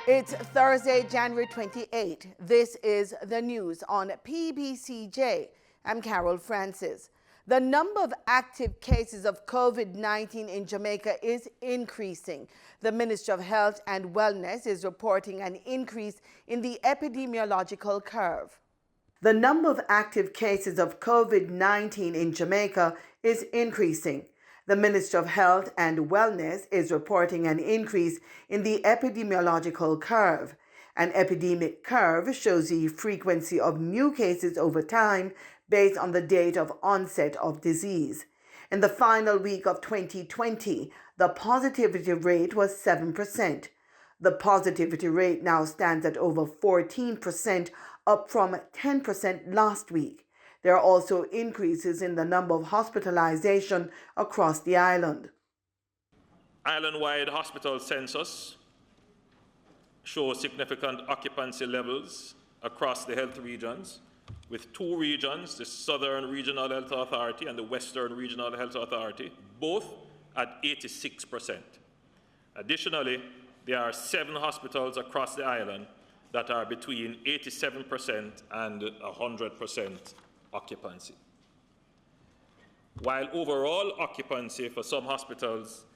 It's Thursday, January 28. This is the news on PBCJ. I'm Carol Francis. The number of active cases of COVID-19 in Jamaica is increasing. The Ministry of Health and Wellness is reporting an increase in the epidemiological curve. The number of active cases of COVID-19 in Jamaica is increasing. The Ministry of Health and Wellness is reporting an increase in the epidemiological curve. An epidemic curve shows the frequency of new cases over time based on the date of onset of disease. In the final week of 2020, the positivity rate was 7%. The positivity rate now stands at over 14%, up from 10% last week. There are also increases in the number of hospitalization across the island. Island-wide hospital census shows significant occupancy levels across the health regions, with two regions, the Southern Regional Health Authority and the Western Regional Health Authority, both at 86%. Additionally, there are 7 hospitals across the island that are between 87% and 100% occupancy. While overall occupancy for some hospitals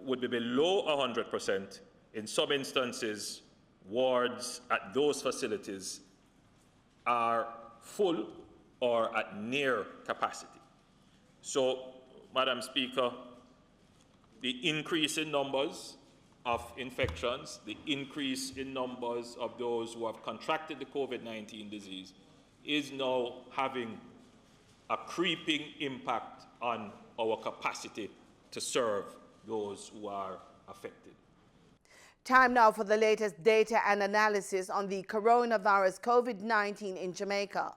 would be below 100%, in some instances, wards at those facilities are full or at near capacity. So, Madam Speaker, the increase in numbers of infections, the increase in numbers of those who have contracted the COVID-19 disease is now having a creeping impact on our capacity to serve those who are affected. Time now for the latest data and analysis on the coronavirus COVID-19 in Jamaica.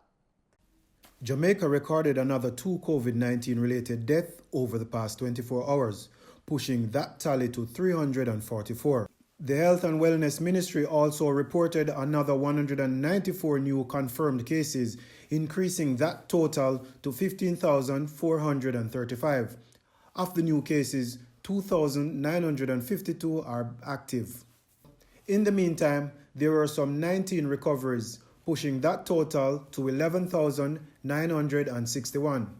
Jamaica recorded another 2 COVID-19 related deaths over the past 24 hours, pushing that tally to 344. The Health and Wellness Ministry also reported another 194 new confirmed cases, increasing that total to 15,435. Of the new cases, 2,952 are active. In the meantime, there were some 19 recoveries, pushing that total to 11,961.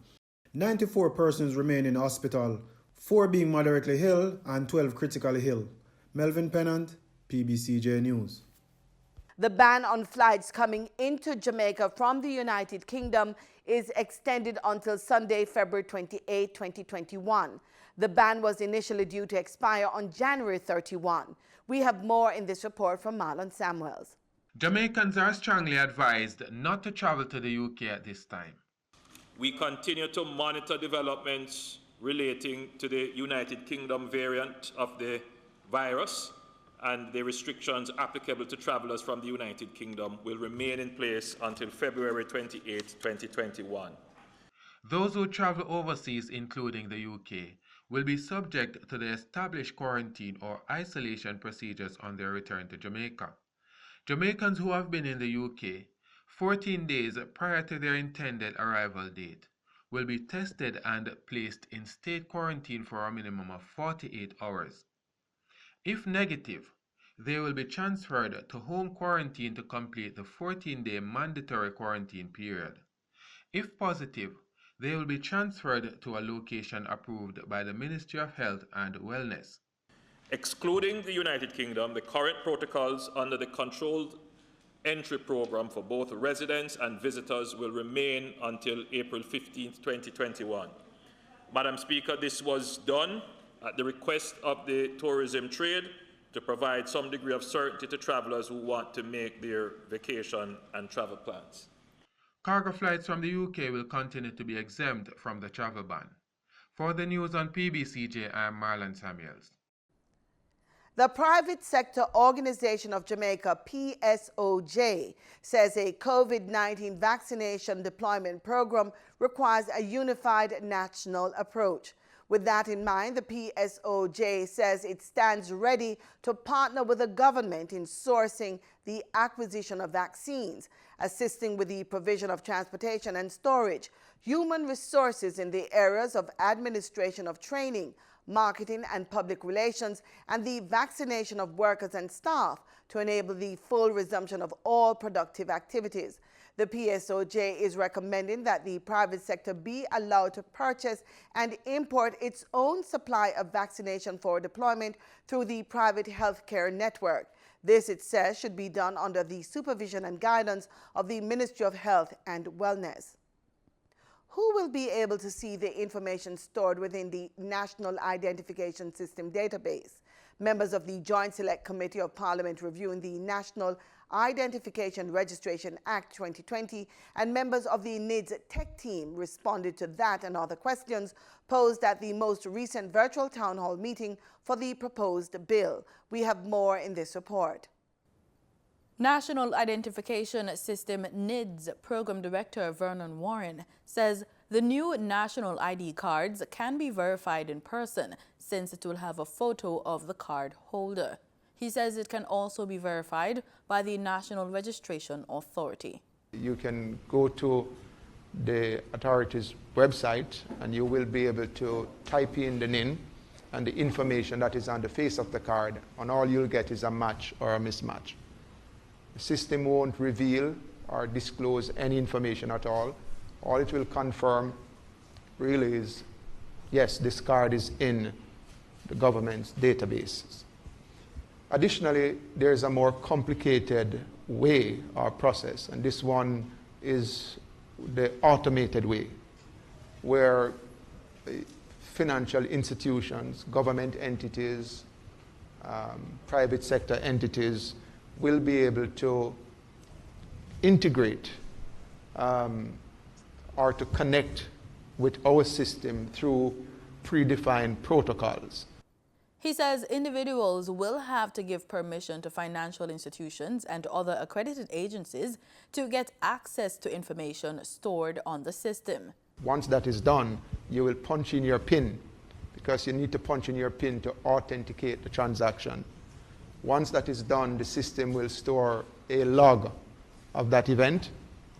94 persons remain in hospital, 4 being moderately ill and 12 critically ill. Melvin Pennant, PBCJ News. The ban on flights coming into Jamaica from the United Kingdom is extended until Sunday, February 28, 2021. The ban was initially due to expire on January 31. We have more in this report from Marlon Samuels. Jamaicans are strongly advised not to travel to the UK at this time. We continue to monitor developments relating to the United Kingdom variant of the virus, and the restrictions applicable to travelers from the United Kingdom will remain in place until February 28, 2021. Those who travel overseas, including the UK, will be subject to the established quarantine or isolation procedures on their return to Jamaica. Jamaicans who have been in the UK 14 days prior to their intended arrival date will be tested and placed in state quarantine for a minimum of 48 hours. If negative, they will be transferred to home quarantine to complete the 14-day mandatory quarantine period. If positive, they will be transferred to a location approved by the Ministry of Health and Wellness. Excluding the United Kingdom, the current protocols under the controlled entry program for both residents and visitors will remain until April 15, 2021. Madam Speaker, this was done at the request of the tourism trade to provide some degree of certainty to travelers who want to make their vacation and travel plans. Cargo flights from the UK will continue to be exempt from the travel ban. For the news on PBCJ, I am Marlon Samuels. The Private Sector Organization of Jamaica, PSOJ, says a COVID-19 vaccination deployment program requires a unified national approach. With that in mind, the PSOJ says it stands ready to partner with the government in sourcing the acquisition of vaccines, assisting with the provision of transportation and storage, human resources in the areas of administration of training, marketing and public relations, and the vaccination of workers and staff to enable the full resumption of all productive activities. The PSOJ is recommending that the private sector be allowed to purchase and import its own supply of vaccination for deployment through the private healthcare network. This, it says, should be done under the supervision and guidance of the Ministry of Health and Wellness. Who will be able to see the information stored within the National Identification System database? Members of the Joint Select Committee of Parliament reviewing the National Identification Registration Act 2020 and members of the NIDS tech team responded to that and other questions posed at the most recent virtual town hall meeting for the proposed bill. We have more in this report. National Identification System NIDS Program Director Vernon Warren says the new national ID cards can be verified in person since it will have a photo of the card holder. He says it can also be verified by the National Registration Authority. You can go to the authority's website and you will be able to type in the NIN and the information that is on the face of the card, and all you'll get is a match or a mismatch. The system won't reveal or disclose any information at all. All it will confirm really is, yes, this card is in the government's databases. Additionally, there's a more complicated way or process, and this one is the automated way, where financial institutions, government entities, private sector entities will be able to integrate or to connect with our system through predefined protocols. He says individuals will have to give permission to financial institutions and other accredited agencies to get access to information stored on the system. Once that is done, you will punch in your PIN, because you need to punch in your PIN to authenticate the transaction. Once that is done, the system will store a log of that event.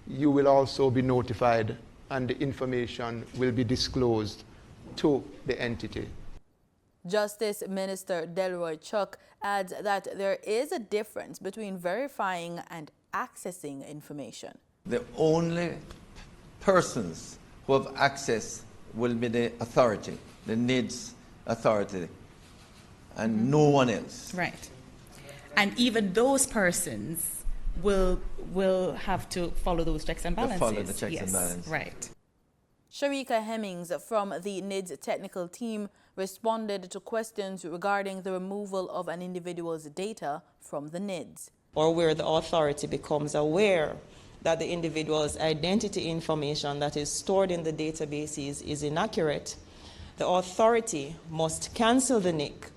You will also be notified, and the information will be disclosed to the entity. Justice Minister Delroy Chuck adds that there is a difference between verifying and accessing information. The only persons who have access will be the authority, the NIDS authority, and no one else. Right. And even those persons will have to follow those checks and balances. Follow the checks and balances. Right. Sharika Hemmings from the NIDS technical team responded to questions regarding the removal of an individual's data from the NIDS. Or where the authority becomes aware that the individual's identity information that is stored in the databases is inaccurate, the authority must cancel the NIC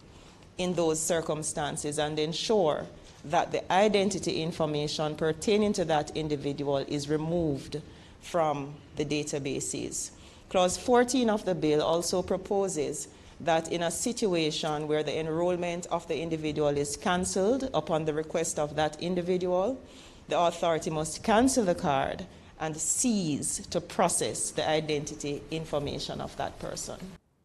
in those circumstances and ensure that the identity information pertaining to that individual is removed from the databases. Clause 14 of the bill also proposes that in a situation where the enrollment of the individual is cancelled upon the request of that individual, the authority must cancel the card and cease to process the identity information of that person.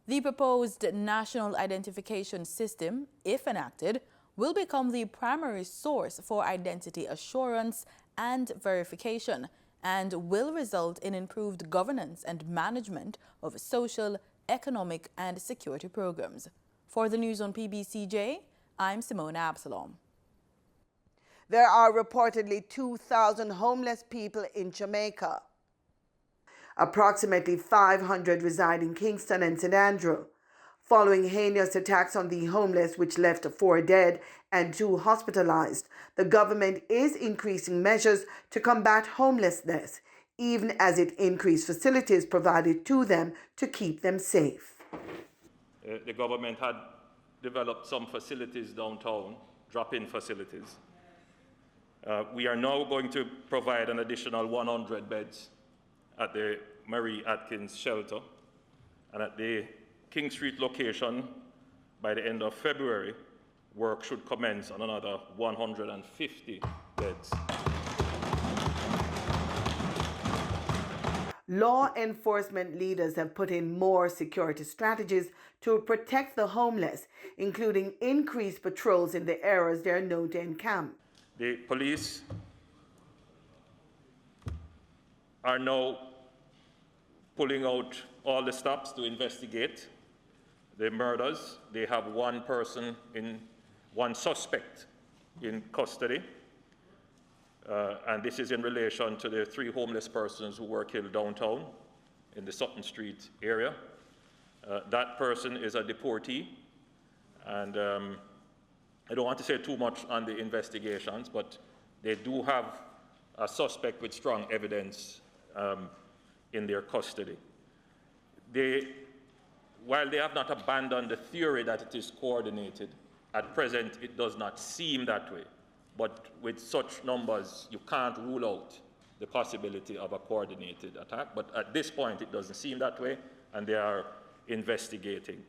The proposed national identification system, if enacted, will become the primary source for identity assurance and verification, and will result in improved governance and management of social, economic, and security programs. For the news on PBCJ, I'm Simone Absalom. There are reportedly 2,000 homeless people in Jamaica. Approximately 500 reside in Kingston and St. Andrew. Following heinous attacks on the homeless, which left 4 dead and 2 hospitalized, the government is increasing measures to combat homelessness, even as it increased facilities provided to them to keep them safe. The government had developed some facilities downtown, drop-in facilities. We are now going to provide an additional 100 beds at the Mary Atkins shelter, and at the King Street location, by the end of February, work should commence on another 150 beds. Law enforcement leaders have put in more security strategies to protect the homeless, including increased patrols in the areas they are known to encamp. The police are now pulling out all the stops to investigate the murders. They have one suspect in custody. And this is in relation to the 3 homeless persons who were killed downtown in the Sutton Street area. That person is a deportee, and I don't want to say too much on the investigations, but they do have a suspect with strong evidence in their custody. While they have not abandoned the theory that it is coordinated, at present it does not seem that way. But with such numbers, you can't rule out the possibility of a coordinated attack. But at this point, it doesn't seem that way, and they are investigating.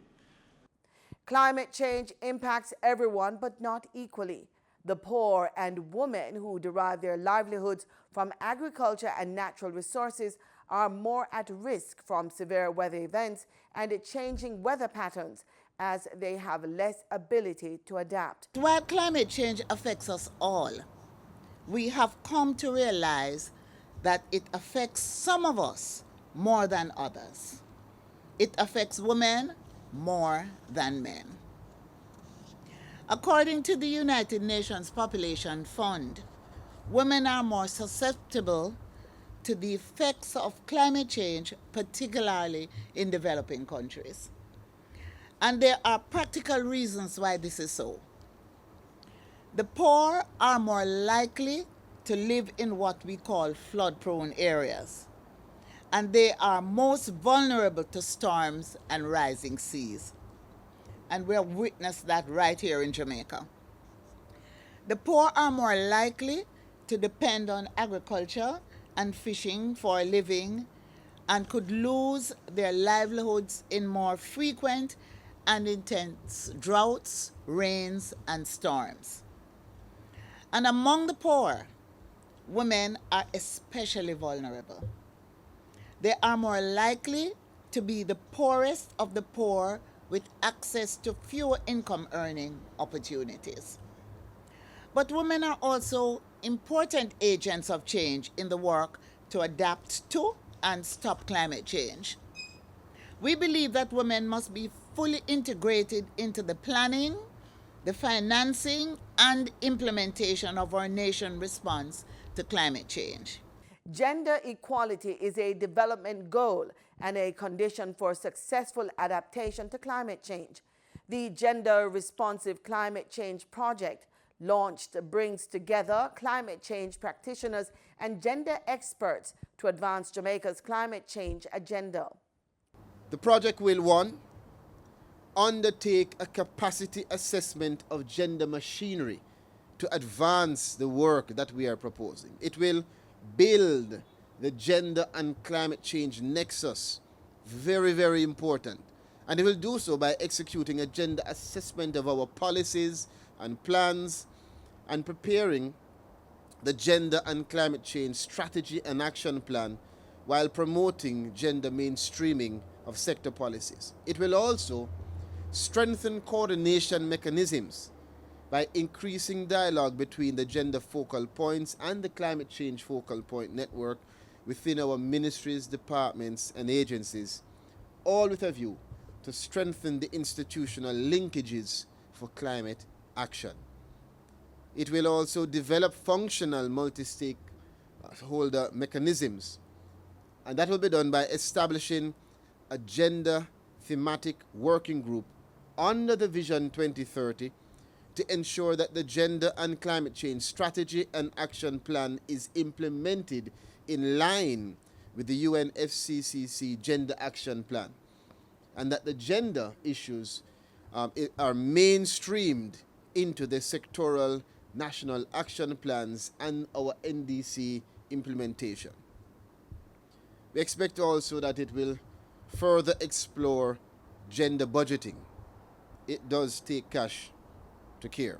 Climate change impacts everyone, but not equally. The poor and women who derive their livelihoods from agriculture and natural resources are more at risk from severe weather events and changing weather patterns, as they have less ability to adapt. While climate change affects us all, we have come to realize that it affects some of us more than others. It affects women more than men. According to the United Nations Population Fund, women are more susceptible to the effects of climate change, particularly in developing countries. And there are practical reasons why this is so. The poor are more likely to live in what we call flood-prone areas, and they are most vulnerable to storms and rising seas. And we have witnessed that right here in Jamaica. The poor are more likely to depend on agriculture and fishing for a living and could lose their livelihoods in more frequent and intense droughts, rains, and storms. And among the poor, women are especially vulnerable. They are more likely to be the poorest of the poor with access to fewer income earning opportunities. But women are also important agents of change in the work to adapt to and stop climate change. We believe that women must be fully integrated into the planning, the financing, and implementation of our nation's response to climate change. Gender equality is a development goal and a condition for successful adaptation to climate change. The Gender Responsive Climate Change Project, launched, brings together climate change practitioners and gender experts to advance Jamaica's climate change agenda. The project will, 1, undertake a capacity assessment of gender machinery to advance the work that we are proposing. It will build the gender and climate change nexus, very, very important. And it will do so by executing a gender assessment of our policies and plans and preparing the gender and climate change strategy and action plan while promoting gender mainstreaming of sector policies. It will also strengthen coordination mechanisms by increasing dialogue between the gender focal points and the climate change focal point network within our ministries, departments, and agencies, all with a view to strengthen the institutional linkages for climate action. It will also develop functional multi-stakeholder mechanisms, and that will be done by establishing a gender thematic working group under the Vision 2030 to ensure that the gender and climate change strategy and action plan is implemented in line with the UNFCCC Gender Action Plan, and that the gender issues are mainstreamed into the sectoral national action plans and our NDC implementation. We expect also that it will further explore gender budgeting. It does take cash to care.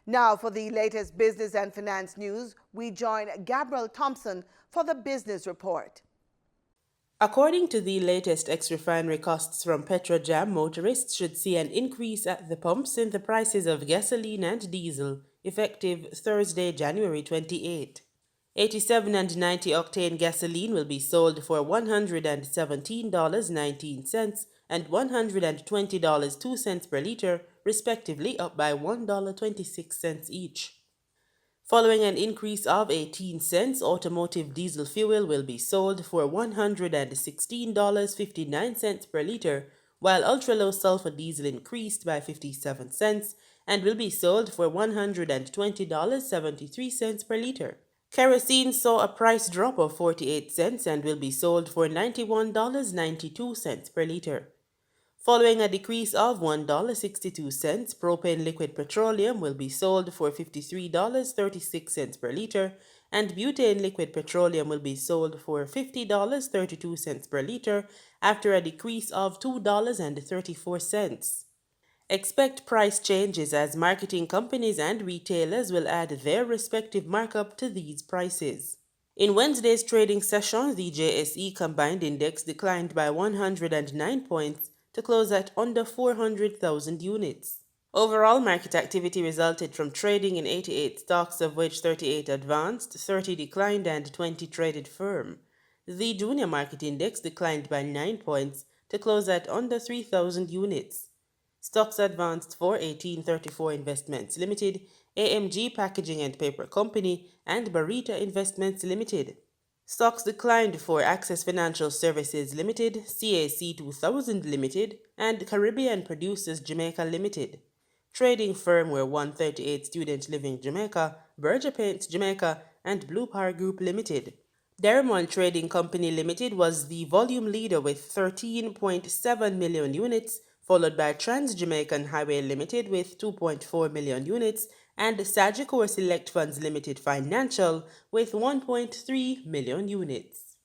Now for the latest business and finance news, we join Gabriel Thompson for the Business Report. According to the latest ex-refinery costs from Petrojam, motorists should see an increase at the pumps in the prices of gasoline and diesel, effective Thursday, January 28. 87 and 90 octane gasoline will be sold for $117.19 and $120.02 per liter, respectively, up by $1.26 each. Following an increase of 18 cents, automotive diesel fuel will be sold for $116.59 per liter, while ultra-low sulfur diesel increased by 57 cents and will be sold for $120.73 per liter. Kerosene saw a price drop of 48 cents and will be sold for $91.92 per liter. Following a decrease of $1.62, propane liquid petroleum will be sold for $53.36 per liter, and butane liquid petroleum will be sold for $50.32 per liter after a decrease of $2.34. Expect price changes as marketing companies and retailers will add their respective markup to these prices. In Wednesday's trading session, the JSE combined index declined by 109 points to close at under 400,000 units. Overall market activity resulted from trading in 88 stocks, of which 38 advanced, 30 declined, and 20 traded firm. The junior market index declined by 9 points to close at under 3,000 units. Stocks advanced for 1834 Investments Limited, AMG Packaging and Paper Company, and Barita Investments Limited. Stocks declined for Access Financial Services Limited, CAC 2000 Limited, and Caribbean Producers Jamaica Limited. Trading firm were 138 Student Living Jamaica, Berger Paints Jamaica, and Blue Power Group Limited. Derrimon Trading Company Limited was the volume leader with 13.7 million units, followed by Trans-Jamaican Highway Limited with 2.4 million units, and Sagicor Select Funds Limited Financial with 1.3 million units.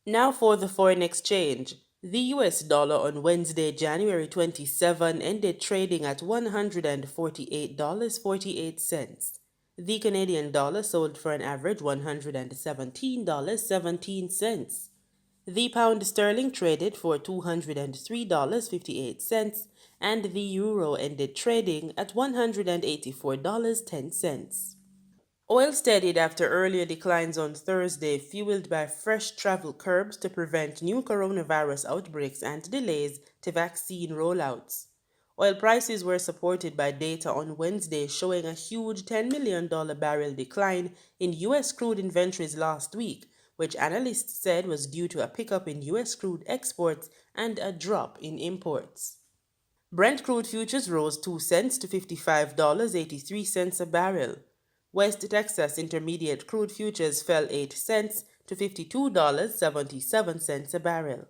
Now for the foreign exchange. The US dollar on Wednesday, January 27, ended trading at $148.48. The Canadian dollar sold for an average $117.17. The pound sterling traded for $203.58, and the euro ended trading at $184.10. Oil steadied after earlier declines on Thursday, fueled by fresh travel curbs to prevent new coronavirus outbreaks and delays to vaccine rollouts. Oil prices were supported by data on Wednesday showing a huge $10 million barrel decline in U.S. crude inventories last week, which analysts said was due to a pickup in U.S. crude exports and a drop in imports. Brent crude futures rose 2 cents to $55.83 a barrel. West Texas Intermediate crude futures fell 8 cents to $52.77 a barrel.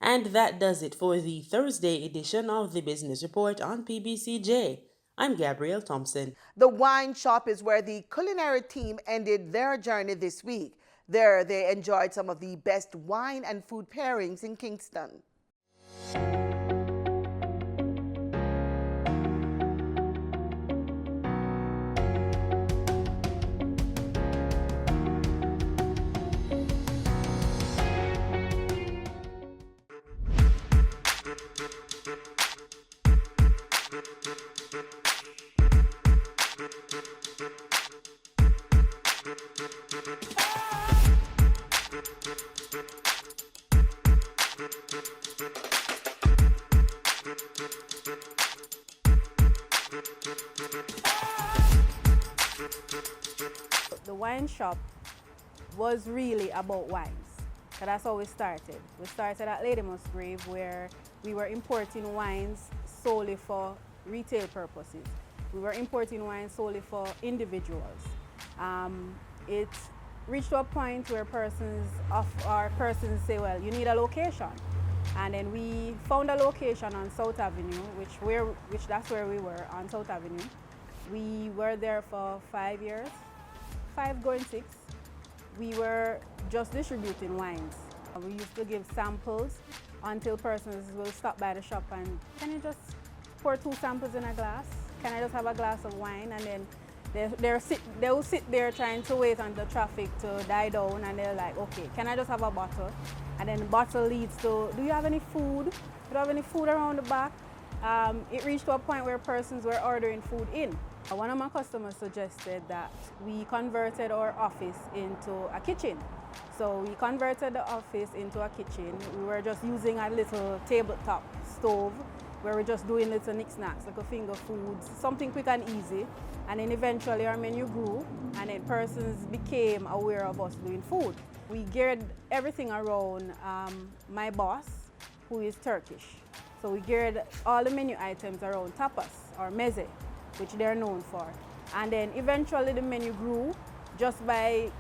And that does it for the Thursday edition of the Business Report on PBCJ. I'm Gabrielle Thompson. The wine shop is where the Culinary team ended their journey this week. There, they enjoyed some of the best wine and food pairings in Kingston. The wine shop was really about wines. So that's how we started. We started at Lady Musgrave, where we were importing wines solely for retail purposes. We were importing wines solely for individuals. It reached to a point where persons say, well, you need a location. And then we found a location on South Avenue, which that's where we were, on South Avenue. We were there for 5 years, 5 going 6. We were just distributing wines. We used to give samples until persons will stop by the shop and, can you just pour 2 samples in a glass? Can I just have a glass of wine? And then They'll sit there trying to wait on the traffic to die down, and they're like, okay, can I just have a bottle? And then the bottle leads to, do you have any food? Do you have any food around the back? It reached to a point where persons were ordering food in. One of my customers suggested that we converted our office into a kitchen. So we converted the office into a kitchen. We were just using a little tabletop stove where we're just doing little knickknacks, like a finger foods, something quick and easy. And then eventually our menu grew, and then persons became aware of us doing food. We geared everything around my boss, who is Turkish. So we geared all the menu items around tapas or meze, which they're known for. And then eventually the menu grew just by,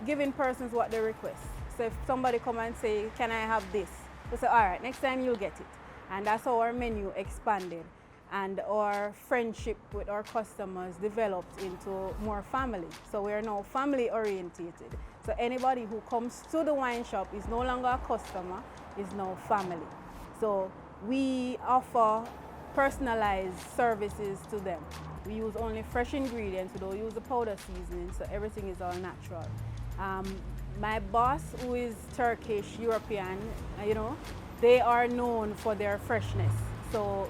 giving persons what they request. So if somebody come and say, can I have this? We say, all right, next time you'll get it. And that's how our menu expanded. And our friendship with our customers developed into more family. So we are now family orientated. So anybody who comes to the wine shop is no longer a customer, is now family. So we offer personalized services to them. We use only fresh ingredients, we don't use the powder seasoning, so everything is all natural. My boss, who is Turkish, European, they are known for their freshness. So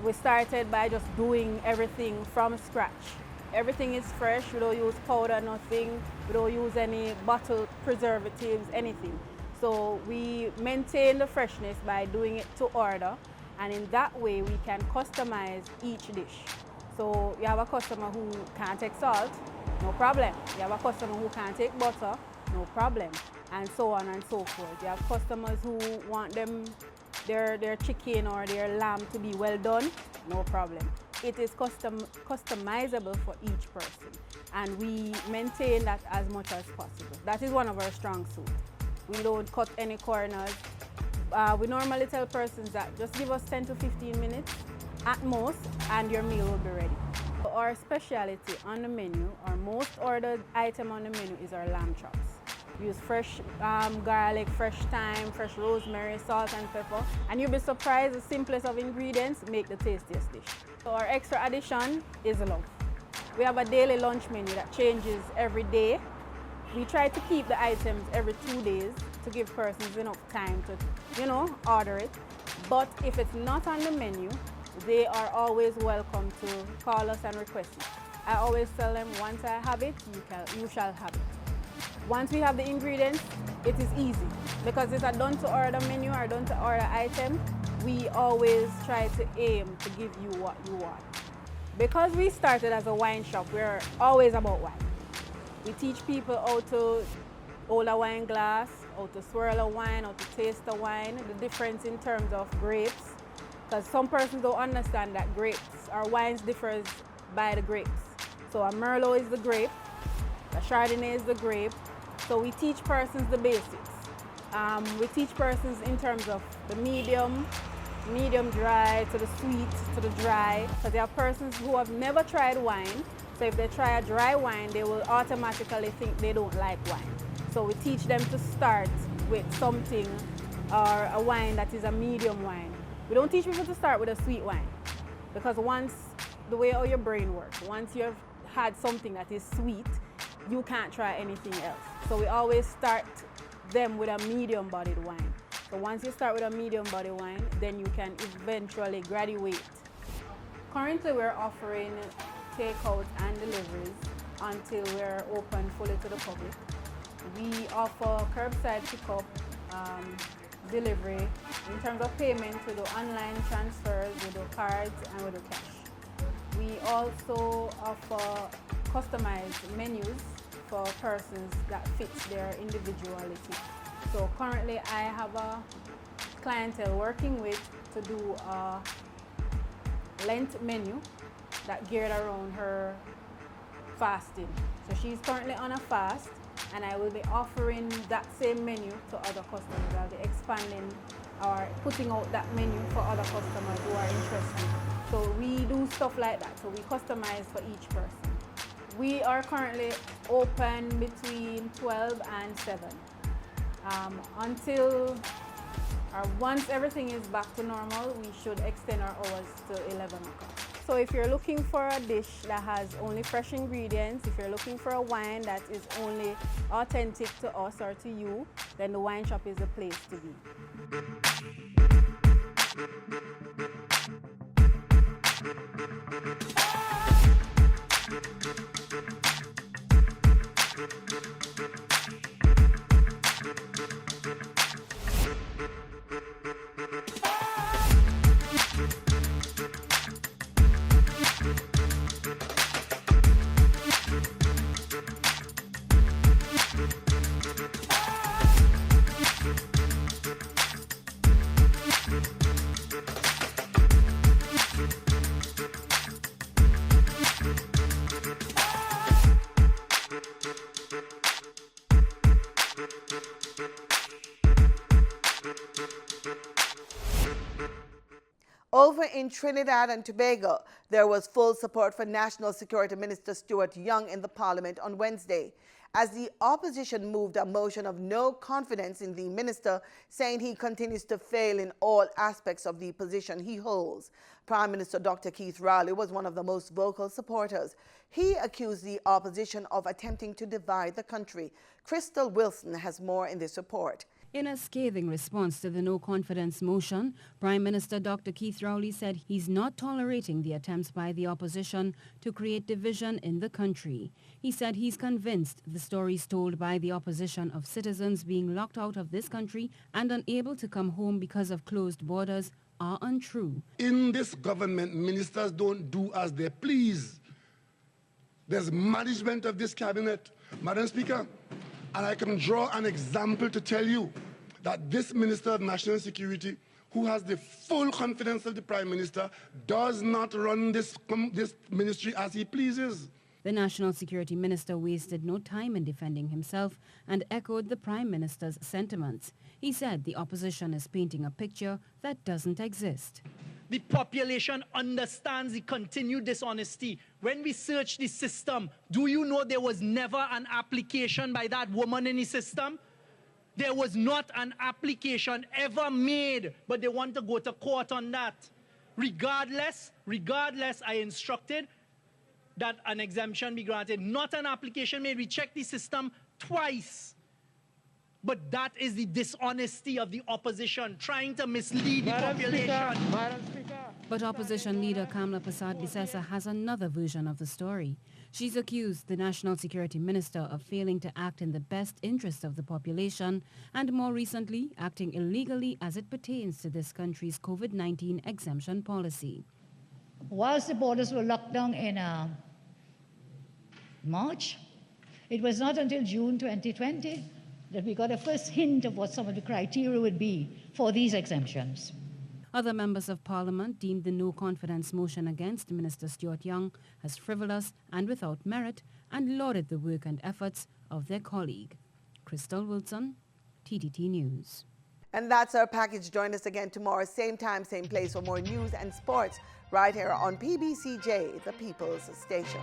we started by just doing everything from scratch. Everything is fresh, we don't use powder, nothing. We don't use any bottled preservatives, anything. So we maintain the freshness by doing it to order, and in that way we can customize each dish. So you have a customer who can't take salt, no problem. You have a customer who can't take butter, no problem, and so on and so forth. You have customers who want their chicken or their lamb to be well done, no problem. It is customizable for each person, and we maintain that as much as possible. That is one of our strong suits. We don't cut any corners. We normally tell persons that just give us 10 to 15 minutes at most, and your meal will be ready. Our specialty on the menu, our most ordered item on the menu, is our lamb chops. We use fresh garlic, fresh thyme, fresh rosemary, salt and pepper, and you'll be surprised the simplest of ingredients make the tastiest dish. So our extra addition is love. We have a daily lunch menu that changes every day. We try to keep the items every 2 days to give persons enough time to, order it. But if it's not on the menu, they are always welcome to call us and request it. I always tell them, once I have it, you shall have it. Once we have the ingredients, it is easy. Because it's a done-to-order menu or done-to-order item, we always try to aim to give you what you want. Because we started as a wine shop, we're always about wine. We teach people how to hold a wine glass, how to swirl a wine, how to taste a wine, the difference in terms of grapes. Because some persons don't understand that grapes or wines differs by the grapes. So a Merlot is the grape, a Chardonnay is the grape. So we teach persons the basics. We teach persons in terms of the medium dry, to the sweet, to the dry. Because there are persons who have never tried wine. So if they try a dry wine, they will automatically think they don't like wine. So we teach them to start with something or a wine that is a medium wine. We don't teach people to start with a sweet wine, because once, the way how your brain works, once you've had something that is sweet, you can't try anything else. So we always start them with a medium-bodied wine. So once you start with a medium-bodied wine, then you can eventually graduate. Currently we're offering takeout and deliveries until we're open fully to the public. We offer curbside pickup, delivery. In terms of payment, we do online transfers, we do cards, and we do cash. We also offer customized menus for persons that fits their individuality. So currently I have a clientele working with to do a Lent menu that geared around her fasting. So she's currently on a fast, and I will be offering that same menu to other customers. I'll be expanding or putting out that menu for other customers who are interested. So we do stuff like that. So we customize for each person. We are currently open between 12 and 7 once everything is back to normal. We should extend our hours to 11 o'clock. So if you're looking for a dish that has only fresh ingredients, if you're looking for a wine that is only authentic to us or to you, then the wine shop is the place to be. Over in Trinidad and Tobago, there was full support for National Security Minister Stuart Young in the Parliament on Wednesday, as the opposition moved a motion of no confidence in the minister, saying he continues to fail in all aspects of the position he holds. Prime Minister Dr. Keith Rowley was one of the most vocal supporters. He accused the opposition of attempting to divide the country. Crystal Wilson has more in this report. In a scathing response to the no-confidence motion, Prime Minister Dr. Keith Rowley said he's not tolerating the attempts by the opposition to create division in the country. He said he's convinced the stories told by the opposition of citizens being locked out of this country and unable to come home because of closed borders are untrue. In this government, ministers don't do as they please. There's management of this cabinet. Madam Speaker, and I can draw an example to tell you that this Minister of National Security, who has the full confidence of the Prime Minister, does not run this ministry as he pleases. The National Security Minister wasted no time in defending himself and echoed the Prime Minister's sentiments. He said the opposition is painting a picture that doesn't exist. The population understands the continued dishonesty. When we search the system, do you know there was never an application by that woman in the system? There was not an application ever made, but they want to go to court on that. Regardless, I instructed that an exemption be granted. Not an application made. We checked the system twice. But that is the dishonesty of the opposition, trying to mislead the population. But opposition leader Kamla Persad-Bissessa has another version of the story. She's accused the National Security Minister of failing to act in the best interest of the population and more recently acting illegally as it pertains to this country's COVID-19 exemption policy. Whilst the borders were locked down in March, it was not until June 2020 that we got a first hint of what some of the criteria would be for these exemptions. Other members of Parliament deemed the no-confidence motion against Minister Stuart Young as frivolous and without merit and lauded the work and efforts of their colleague. Crystal Wilson, TTT News. And that's our package. Join us again tomorrow, same time, same place for more news and sports right here on PBCJ, the People's Station.